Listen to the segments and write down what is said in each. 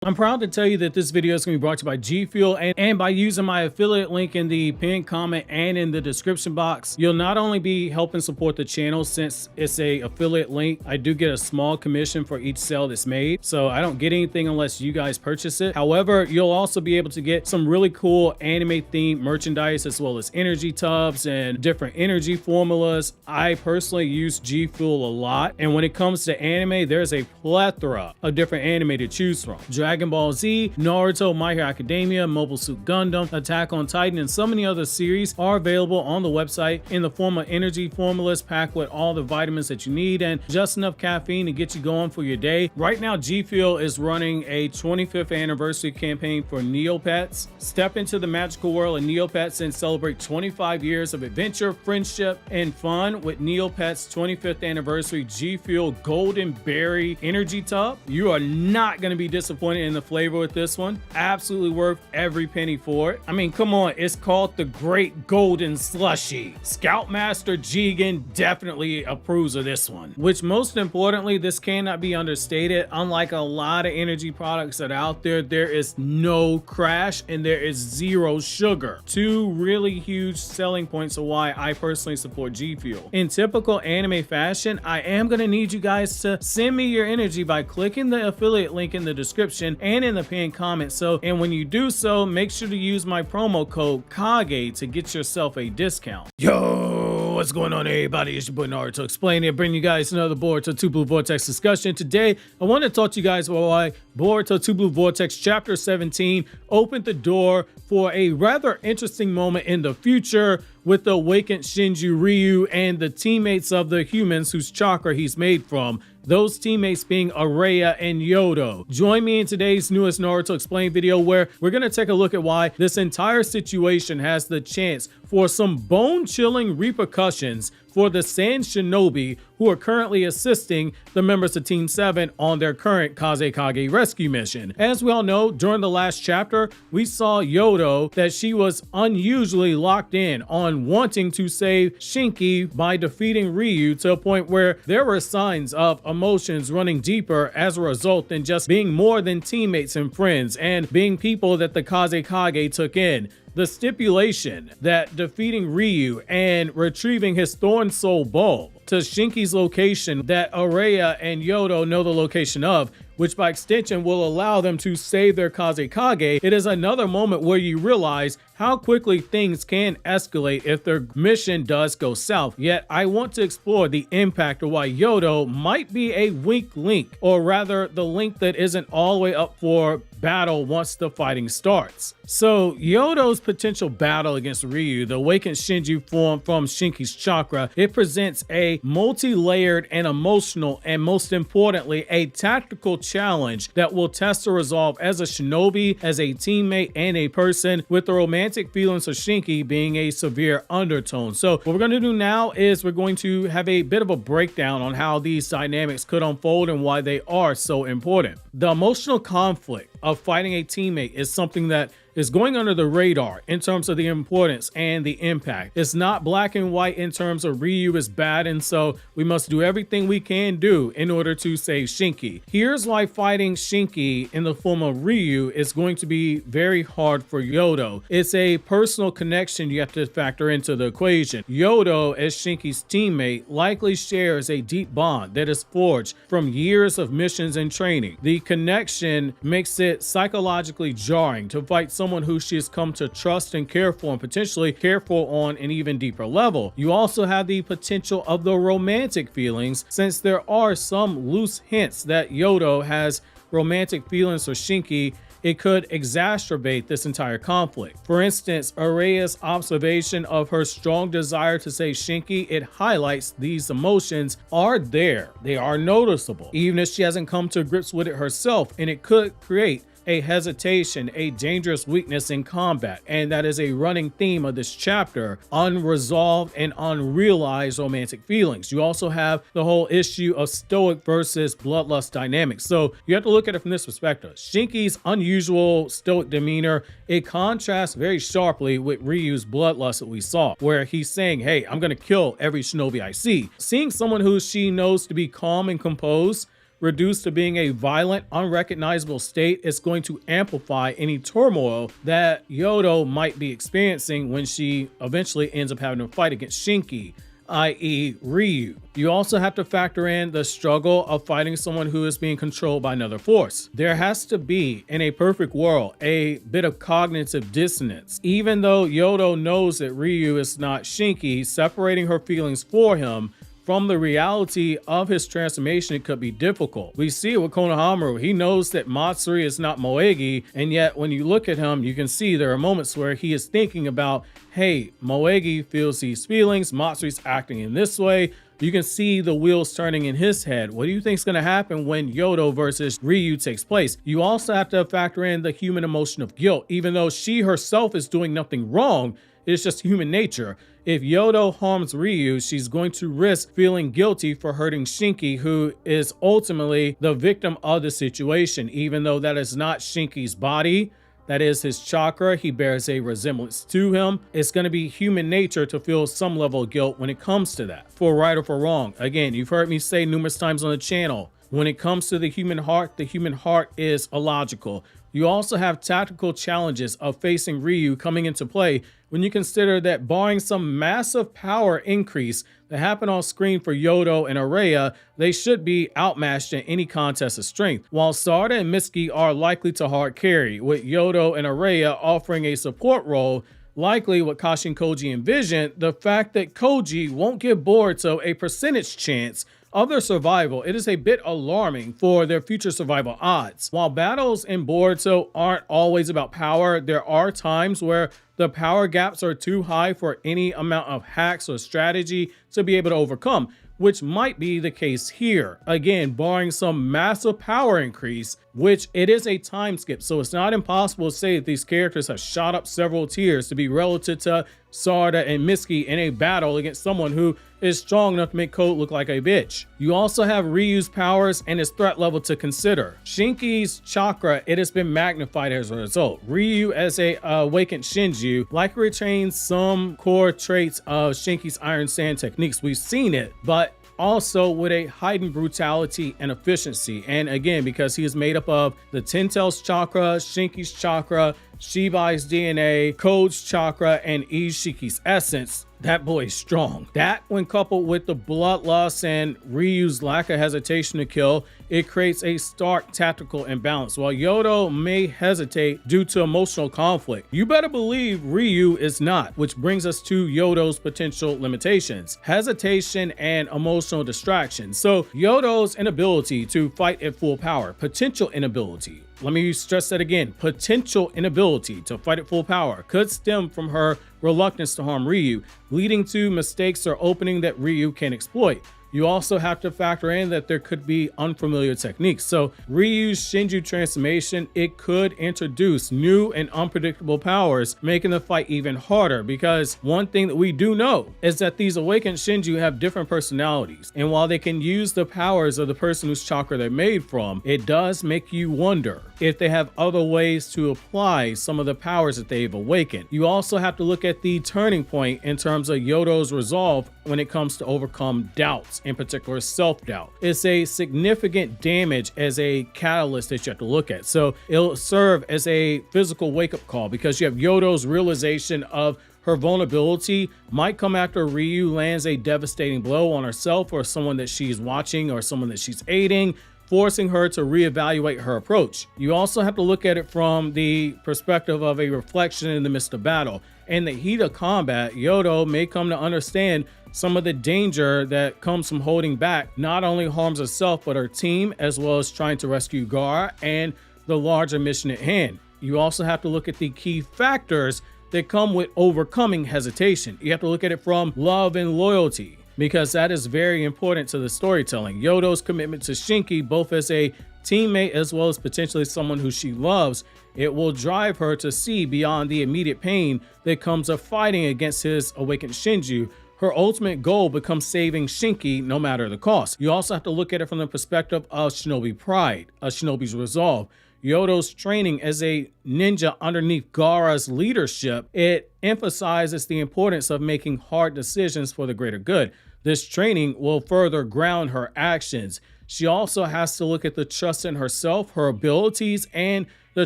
I'm proud to tell you that this video is going to be brought to you by Gfuel, and by using my affiliate link in the pinned comment and in the description box, you'll not only be helping support the channel since it's a affiliate link. I do get a small commission for each sale that's made, so I don't get anything unless you guys purchase it. However, you'll also be able to get some really cool anime themed merchandise as well as energy tubs and different energy formulas. I personally use Gfuel a lot, and when it comes to anime, there's a plethora of different anime to choose from. Dragon Ball Z, Naruto, My Hero Academia, Mobile Suit Gundam, Attack on Titan, and so many other series are available on the website in the form of energy formulas packed with all the vitamins that you need and just enough caffeine to get you going for your day. Right now, Gfuel is running a 25th anniversary campaign for Neopets. Step into the magical world of Neopets and celebrate 25 years of adventure, friendship, and fun with Neopets' 25th anniversary Gfuel Golden Berry Energy Tub. You are not going to be disappointed in the flavor with this one. Absolutely worth every penny for it. I mean, come on, it's called the Great Golden Slushy. Scoutmaster Jigen definitely approves of this one. Which, most importantly, this cannot be understated. Unlike a lot of energy products that are out there, there is no crash and there is zero sugar. Two really huge selling points of why I personally support Gfuel. In typical anime fashion, I am going to need you guys to send me your energy by clicking the affiliate link in the description and in the pinned comment. And when you do so, make sure to use my promo code KAGE to get yourself a discount. Yo, what's going on, everybody? It's your boy Naruto Explain It, bringing you guys another Boruto 2 Blue Vortex discussion. Today, I want to talk to you guys about why Boruto 2 Blue Vortex Chapter 17 opened the door for a rather interesting moment in the future with the awakened Shinji Ryu and the teammates of the humans whose chakra he's made from. Those teammates being Araya and Yodo. Join me in today's newest Naruto Explained video where we're going to take a look at why this entire situation has the chance for some bone-chilling repercussions for the Sand Shinobi who are currently assisting the members of Team 7 on their current Kazekage rescue mission. As we all know, during the last chapter, we saw Yodo that she was unusually locked in on wanting to save Shinki by defeating Ryu to a point where there were signs of emotions running deeper as a result than just being more than teammates and friends and being people that the Kazekage took in. The stipulation that defeating Ryu and retrieving his Thorn Soul Bulb to Shinki's location that Araya and Yodo know the location of, which by extension will allow them to save their Kazekage, it is another moment where you realize how quickly things can escalate if their mission does go south. Yet I want to explore the impact of why Yodo might be a weak link, or rather the link that isn't all the way up for battle once the fighting starts. So Yodo's potential battle against Ryu, the awakened Shinji form from Shinki's chakra, it presents a multi-layered and emotional, and most importantly, a tactical challenge that will test the resolve as a shinobi, as a teammate, and a person, with the romantic feelings of Shinki being a severe undertone. So what we're going to do now is we're going to have a bit of a breakdown on how these dynamics could unfold and why they are so important. The emotional conflict of fighting a teammate is something that is going under the radar in terms of the importance and the impact. It's not black and white in terms of Ryu is bad and so we must do everything we can do in order to save Shinki. Here's why fighting Shinki in the form of Ryu is going to be very hard for Yodo. It's a personal connection you have to factor into the equation. Yodo, as Shinki's teammate, likely shares a deep bond that is forged from years of missions and training. The connection makes it psychologically jarring to fight someone who she has come to trust and care for, and potentially care for on an even deeper level. You also have the potential of the romantic feelings, since there are some loose hints that Yodo has romantic feelings for Shinki. It could exacerbate this entire conflict. For instance, Araya's observation of her strong desire to save Shinki, it highlights these emotions are there. They are noticeable, even if she hasn't come to grips with it herself, and it could create a hesitation, a dangerous weakness in combat, and that is a running theme of this chapter: unresolved and unrealized romantic feelings. You also have the whole issue of stoic versus bloodlust dynamics. So you have to look at it from this perspective. Shinki's unusual stoic demeanor, it contrasts very sharply with Ryu's bloodlust that we saw, where he's saying, hey, I'm gonna kill every shinobi I see. Seeing someone who she knows to be calm and composed reduced to being a violent, unrecognizable state, it's going to amplify any turmoil that Yodo might be experiencing when she eventually ends up having to fight against Shinki, i.e. Ryu. You also have to factor in the struggle of fighting someone who is being controlled by another force. There has to be, in a perfect world, a bit of cognitive dissonance. Even though Yodo knows that Ryu is not Shinki, separating her feelings for him from the reality of his transformation, it could be difficult. We see it with Konohamaru. He knows that Matsuri is not Moegi, and yet when you look at him, you can see there are moments where he is thinking about, hey, Moegi feels these feelings, Matsuri's acting in this way. You can see the wheels turning in his head. What do you think is going to happen when Yodo versus Ryu takes place? You also have to factor in the human emotion of guilt. Even though she herself is doing nothing wrong, it's just human nature. If Yodo harms Ryu, she's going to risk feeling guilty for hurting Shinki, who is ultimately the victim of the situation. Even though that is not Shinki's body, that is his chakra, he bears a resemblance to him. It's going to be human nature to feel some level of guilt when it comes to that, for right or for wrong. Again, you've heard me say numerous times on the channel, when it comes to the human heart is illogical. You also have tactical challenges of facing Ryu coming into play when you consider that barring some massive power increase that happened on screen for Yodo and Araya, they should be outmatched in any contest of strength. While Sarada and Mitsuki are likely to hard carry, with Yodo and Araya offering a support role, likely what Kashi and Koji envisioned, the fact that Koji won't give Boruto a percentage chance of their survival, it is a bit alarming for their future survival odds. While battles in Boruto aren't always about power, there are times where the power gaps are too high for any amount of hacks or strategy to be able to overcome, which might be the case here. Again, barring some massive power increase, which it is a time skip, so it's not impossible to say that these characters have shot up several tiers to be relative to Sarada and Mitsuki in a battle against someone who is strong enough to make Code look like a bitch. You also have Ryu's powers and his threat level to consider. Shinki's chakra, it has been magnified as a result. Ryu, as a awakened Shinju, likely retains some core traits of Shinki's Iron Sand techniques. We've seen it, but also with a heightened brutality and efficiency. And again, because he is made up of the Ten-Tails chakra, Shinki's chakra, Shibai's DNA, Code's chakra, and Ishiki's essence, that boy is strong. That, when coupled with the bloodlust and Ryu's lack of hesitation to kill, it creates a stark tactical imbalance. While Yodo may hesitate due to emotional conflict, you better believe Ryu is not, which brings us to Yodo's potential limitations: hesitation and emotional distraction. So Yodo's inability to fight at full power, potential inability, let me stress that again, potential inability to fight at full power, could stem from her reluctance to harm Ryu, leading to mistakes or opening that Ryu can exploit. You also have to factor in that there could be unfamiliar techniques. So Ryu's Shinju transformation, it could introduce new and unpredictable powers, making the fight even harder, because one thing that we do know is that these awakened Shinju have different personalities. And while they can use the powers of the person whose chakra they're made from, it does make you wonder if they have other ways to apply some of the powers that they've awakened. You also have to look at the turning point in terms of Yodo's resolve when it comes to overcome doubts, in particular self-doubt. It's a significant damage as a catalyst that you have to look at. So it'll serve as a physical wake-up call, because you have Yodo's realization of her vulnerability might come after Ryu lands a devastating blow on herself or someone that she's watching or someone that she's aiding, forcing her to reevaluate her approach. You also have to look at it from the perspective of a reflection in the midst of battle. In the heat of combat, Yodo may come to understand some of the danger that comes from holding back not only harms herself but her team, as well as trying to rescue Gaara and the larger mission at hand. You also have to look at the key factors that come with overcoming hesitation. You have to look at it from love and loyalty, because that is very important to the storytelling. Yodo's commitment to Shinki, both as a teammate as well as potentially someone who she loves, it will drive her to see beyond the immediate pain that comes of fighting against his awakened Shinju. Her ultimate goal becomes saving Shinki no matter the cost. You also have to look at it from the perspective of shinobi pride, a shinobi's resolve. Yodo's training as a ninja underneath Gaara's leadership, it emphasizes the importance of making hard decisions for the greater good. This training will further ground her actions. she also has to look at the trust in herself, her abilities, and the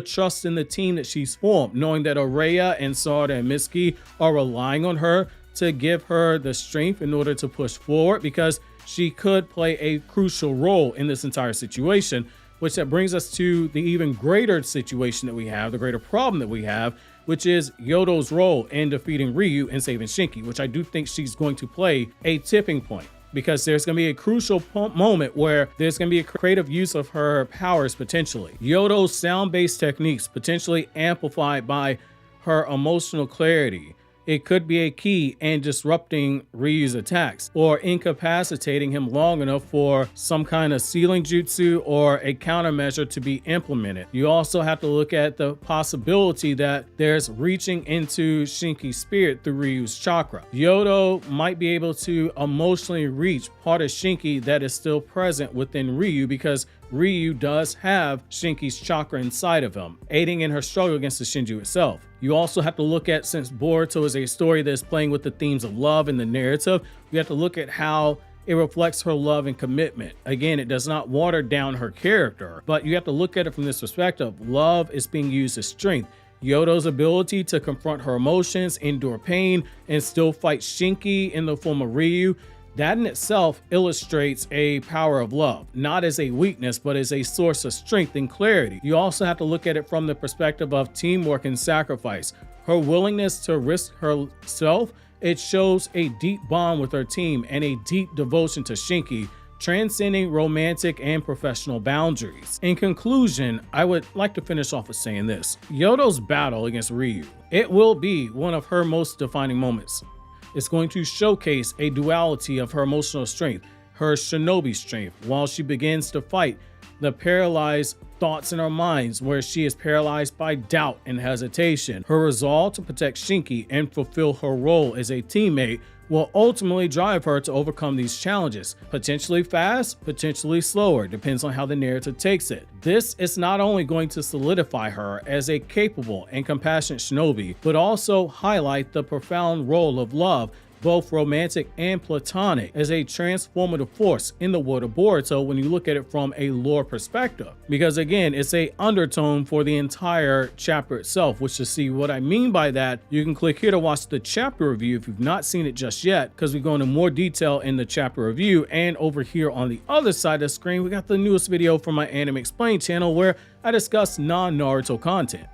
trust in the team that she's formed, knowing that Araya and Sarada and Mitsuki are relying on her to give her the strength in order to push forward, because she could play a crucial role in this entire situation, which that brings us to the even greater situation that we have, the greater problem that we have, which is Yodo's role in defeating Ryu and saving Shinki, which I do think she's going to play a tipping point, because there's going to be a crucial moment where there's going to be a creative use of her powers potentially. Yodo's sound-based techniques potentially amplified by her emotional clarity. It could be a key in disrupting Ryu's attacks or incapacitating him long enough for some kind of sealing jutsu or a countermeasure to be implemented. You also have to look at the possibility that there's reaching into Shinki's spirit through Ryu's chakra. Yodo might be able to emotionally reach part of Shinki that is still present within Ryu, because Ryu does have Shinki's chakra inside of him, aiding in her struggle against the Shinju itself. You also have to look at, since Boruto is a story that's playing with the themes of love in the narrative, you have to look at how it reflects her love and commitment. Again, it does not water down her character, but you have to look at it from this perspective. Love is being used as strength. Yodo's ability to confront her emotions, endure pain, and still fight Shinki in the form of Ryu, that in itself illustrates a power of love, not as a weakness, but as a source of strength and clarity. You also have to look at it from the perspective of teamwork and sacrifice. Her willingness to risk herself, it shows a deep bond with her team and a deep devotion to Shinki, transcending romantic and professional boundaries. In conclusion, I would like to finish off with saying this. Yodo's battle against Ryu, it will be one of her most defining moments. It's going to showcase a duality of her emotional strength, her shinobi strength, while she begins to fight the paralyzed thoughts in her minds, where she is paralyzed by doubt and hesitation. Her resolve to protect Shinki and fulfill her role as a teammate will ultimately drive her to overcome these challenges. Potentially fast, potentially slower, depends on how the narrative takes it. This is not only going to solidify her as a capable and compassionate shinobi, but also highlight the profound role of love, both romantic and platonic, as a transformative force in the world of Boruto when you look at it from a lore perspective. Because again, it's a undertone for the entire chapter itself, which, to see what I mean by that, you can click here to watch the chapter review if you've not seen it just yet, because we go into more detail in the chapter review. And over here on the other side of the screen, we got the newest video from my Anime Explained channel where I discuss non-Naruto content.